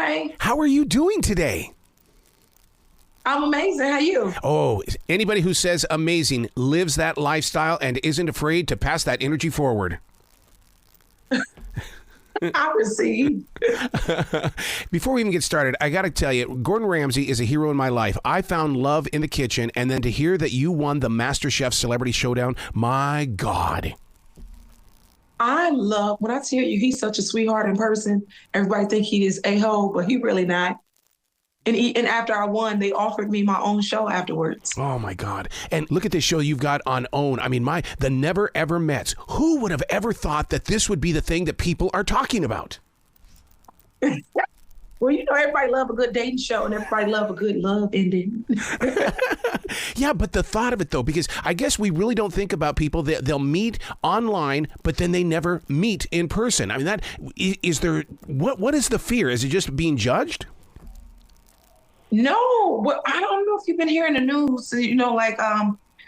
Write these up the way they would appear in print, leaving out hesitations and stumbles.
Hi. How are you doing today? I'm amazing. How are you? Oh, anybody who says amazing lives that lifestyle and isn't afraid to pass that energy forward. I receive. Before we even get started, I got to tell you, Gordon Ramsay is a hero in my life. I found love in the kitchen, and then to hear that you won the MasterChef Celebrity Showdown, my God. When I tell you, he's such a sweetheart in person. Everybody think he is a-hole, but he really not. And after I won, they offered me my own show afterwards. Oh, my God. And look at this show you've got on OWN. I mean, the Never Ever Mets. Who would have ever thought that this would be the thing that people are talking about? Well, everybody love a good dating show and everybody love a good love ending. Yeah, but the thought of it, though, because I guess we really don't think about people that they'll meet online, but then they never meet in person. I mean, what is the fear? Is it just being judged? No, but I don't know if you've been hearing the news,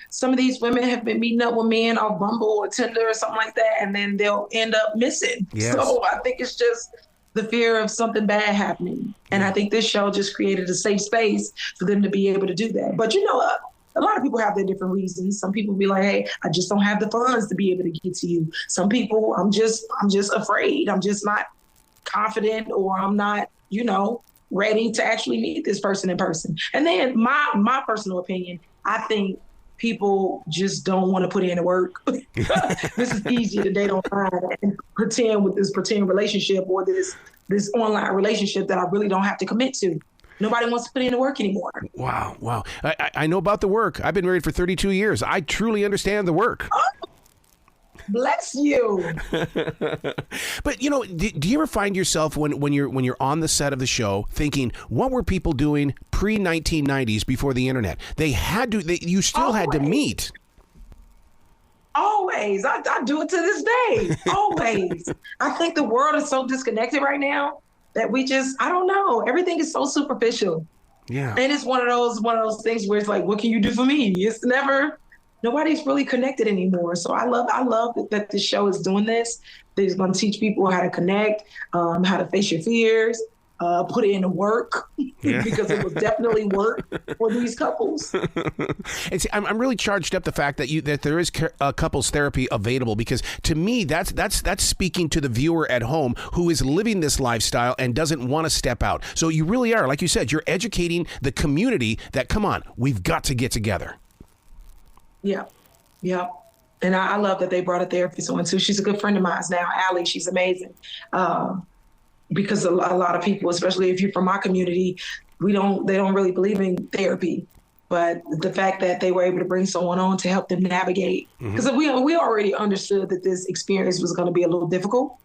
some of these women have been meeting up with men on Bumble or Tinder or something like that, and then they'll end up missing. Yes. So I think it's just the fear of something bad happening. And I think this show just created a safe space for them to be able to do that. But a lot of people have their different reasons. Some people be like, hey, I just don't have the funds to be able to get to you. Some people, I'm just afraid. I'm just not confident, or I'm not, ready to actually meet this person in person. And then my personal opinion, I think people just don't want to put in the work. This is easier to date online and pretend relationship or this online relationship that I really don't have to commit to. Nobody wants to put in the work anymore. Wow. I know about the work. I've been married for 32 years. I truly understand the work. Oh, bless you. But do you ever find yourself when you're on the set of the show thinking, what were people doing pre-1990s before the internet? You still had to meet. Always. I do it to this day. Always. I think the world is so disconnected right now that I don't know. Everything is so superficial. Yeah. And it's one of those things where it's like, what can you do for me? It's nobody's really connected anymore. So I love that this show is doing this. It's going to teach people how to connect, how to face your fears, put in the work, because it was definitely work for these couples. And see, I'm really charged up the fact that there is couples therapy available, because to me that's speaking to the viewer at home who is living this lifestyle and doesn't want to step out. So you really are, like you said, you're educating the community that, come on, we've got to get together. Yeah. And I love that they brought a therapist on too. She's a good friend of mine now, Allie. She's amazing. Because a lot of people, especially if you're from my community, they don't really believe in therapy. But the fact that they were able to bring someone on to help them navigate, because we already understood that this experience was going to be a little difficult.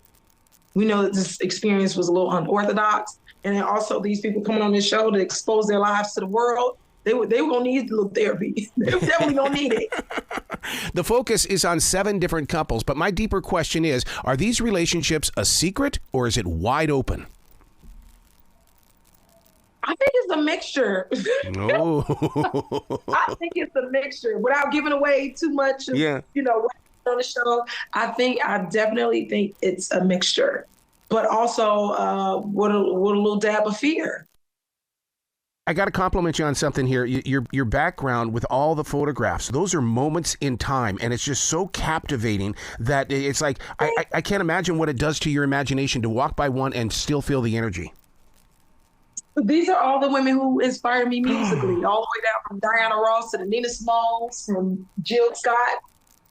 We know that this experience was a little unorthodox. And then also these people coming on this show to expose their lives to the world, they were going to need a little therapy. They definitely going to need it. The focus is on 7 different couples, but my deeper question is, are these relationships a secret or is it wide open? I think it's a mixture. No. I think it's a mixture. Without giving away too much of, on the show, I definitely think it's a mixture. But also with a little dab of fear. I got to compliment you on something here. Your background with all the photographs, those are moments in time, and it's just so captivating that it's like, I can't imagine what it does to your imagination to walk by one and still feel the energy. These are all the women who inspired me musically, all the way down from Diana Ross to the Nina Smalls, from Jill Scott.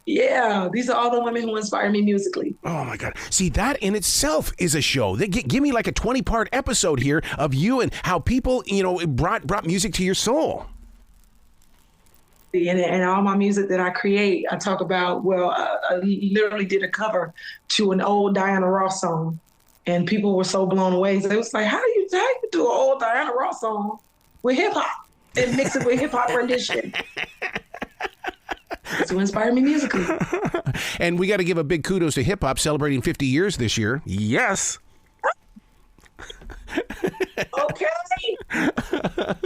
Yeah, these are all the women who inspire me musically. Oh, my God. See, that in itself is a show. Give me like a 20-part episode here of you and how people, brought music to your soul. And all my music that I create, I talk about, I literally did a cover to an old Diana Ross song. And people were so blown away. So it was like, how do you do an old Diana Ross song with hip-hop and mix it with hip-hop rendition? To inspire me musically. And we got to give a big kudos to hip hop celebrating 50 years this year. Yes. Okay.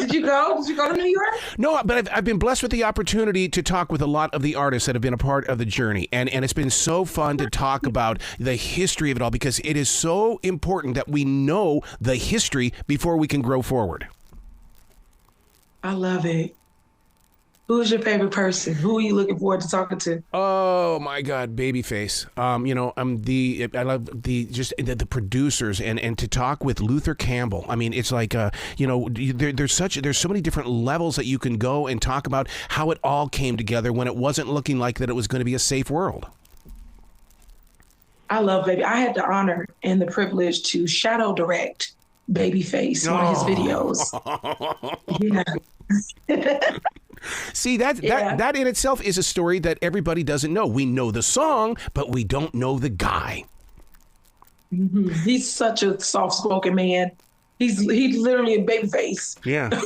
Did you go? Did you go to New York? No, but I've been blessed with the opportunity to talk with a lot of the artists that have been a part of the journey. And it's been so fun to talk about the history of it all, because it is so important that we know the history before we can grow forward. I love it. Who's your favorite person? Who are you looking forward to talking to? Oh my God, Babyface. I love the producers and to talk with Luther Campbell. I mean, it's like there's so many different levels that you can go and talk about how it all came together when it wasn't looking like that it was going to be a safe world. I love Baby. I had the honor and the privilege to shadow direct Babyface on his videos. Yeah. See, that in itself is a story that everybody doesn't know. We know the song, but we don't know the guy. Mm-hmm. He's such a soft-spoken man. He's literally a baby face. Yeah.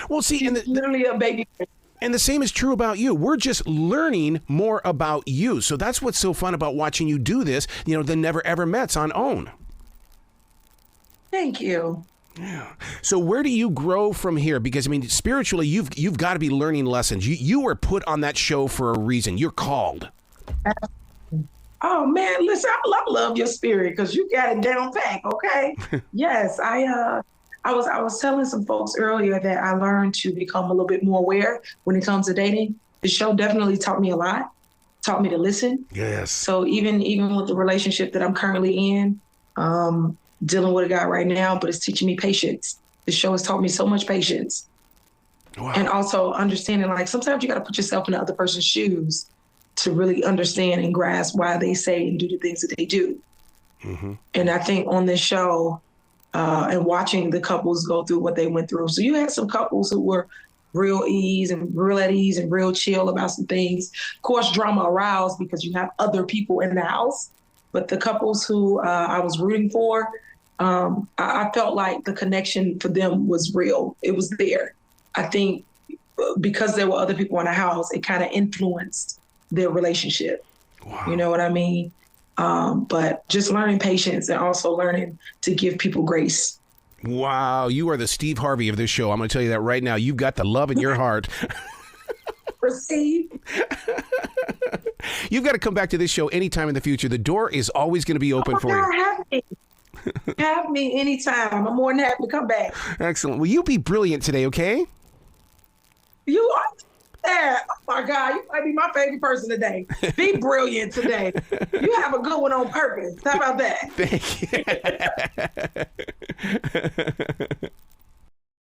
Well, see, he's literally a baby face. And the same is true about you. We're just learning more about you. So that's what's so fun about watching you do this, the Never Ever Mets on OWN. Thank you. Yeah. So where do you grow from here? Because I mean, spiritually, you've got to be learning lessons. You were put on that show for a reason. You're called. Oh man, listen, I love your spirit because you got it down pat. Okay. Yes, I was telling some folks earlier that I learned to become a little bit more aware when it comes to dating. The show definitely taught me a lot. Taught me to listen. Yes. So even with the relationship that I'm currently in, dealing with a guy right now, but it's teaching me patience. The show has taught me so much patience. Wow. And also understanding, like, sometimes you got to put yourself in the other person's shoes to really understand and grasp why they say and do the things that they do. Mm-hmm. And I think on this show and watching the couples go through what they went through. So you had some couples who were real at ease and real chill about some things. Of course, drama aroused because you have other people in the house. But the couples who I was rooting for, I felt like the connection for them was real. It was there. I think because there were other people in the house, it kind of influenced their relationship. Wow. You know what I mean? But just learning patience and also learning to give people grace. Wow. You are the Steve Harvey of this show. I'm going to tell you that right now. You've got the love in your heart. Receive. You've got to come back to this show anytime in the future. The door is always going to be open for you. Have me. Have me anytime. I'm more than happy to come back. Excellent. Well, you be brilliant today, okay? You are there. Oh, my God. You might be my favorite person today. Be brilliant today. You have a good one on purpose. How about that? Thank you.